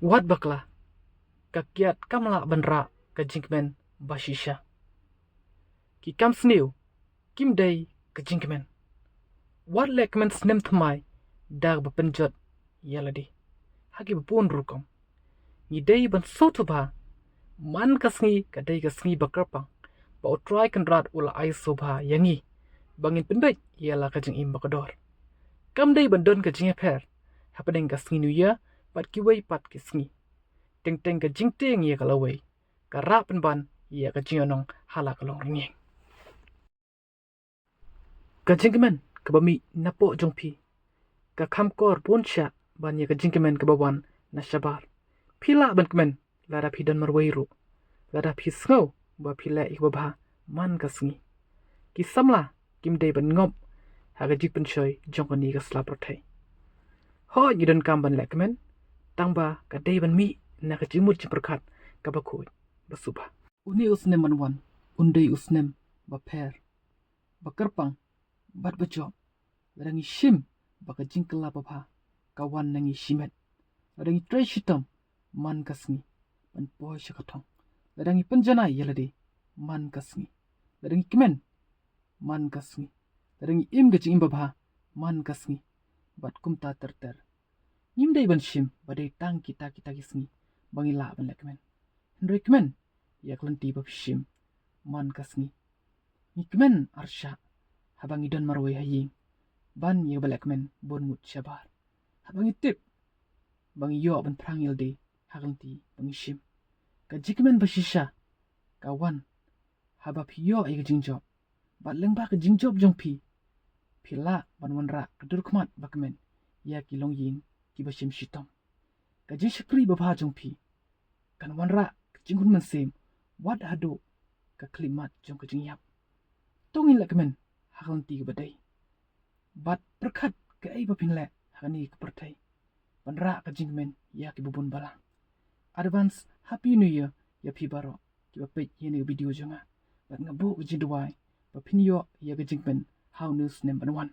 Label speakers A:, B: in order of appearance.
A: WAT BAKLA kakiat kamla benra ka jinkmen bashisha ki kam snew kim day ka jinkmen wat lekmen snem thmai dag bapenjot yaladi hagi bapun rukom ni day ban sotuba man kasngi ka day kasngi bakarpang ba try kan rat ula ai sobha yangi bangin penbet yala ka jing im bakador kam day ban don ka jing per happening kasngi new year pat kiwai pat kisngi teng ka jing teng ye kalawai ka rapen ban ye ka jingonong hala kalong ringeng ka jingmen ka bami napo jongpi ka khamkor ponsha ban ye ka jingmen ka bawan na shabar phila ban kmen lara phidan marwairu lara phi sngo ba phila ik babha man kasngi ki samla kim dei ban ngop ha ka jik penchoi jongkani ka slap rothai ho yidan kam ban lekmen tangba ka dei ban mi na ka jimut jiperkhat ka bakoi basuba uni usnem manwan undei usnem ba pher bakarpang bat bajo rangi shim baka jingkla babha kawan nangi shimet rangi tre shitam man kasngi ban poi shakathong rangi panjana yelade man kasngi rangi kimen man kasngi rangi im gajing babha man kasngi bat kumta terter nimdei ban shim badai tang kita gisngi bangila ban lekmen rekmen yaklan tiba shim man kasngi nikmen arsha habang idon marwai haying ban ye balekmen bon mut shabar habang itip bang yo ban prangil de haganti bang shim ka jikmen bashisha kawan haba piyo ay jingjob bat lengba ka jingjob jongpi pila ban wanra kadurkmat bakmen ya kilong yin ki bashim shitom ka jishkri babha jongpi kan wanra jingun mansem wat hado ka klimat jong ka jingyap tongin lekmen haganti ka badai bat perkhat ka ai bapinle hagani ka pertai banra ka jingmen ya ki bubun balang advance happy new year ya pi baro ki bapet yene video jonga bat ngabo ka jidwai bapinyo ya ka jingmen how news nem banwan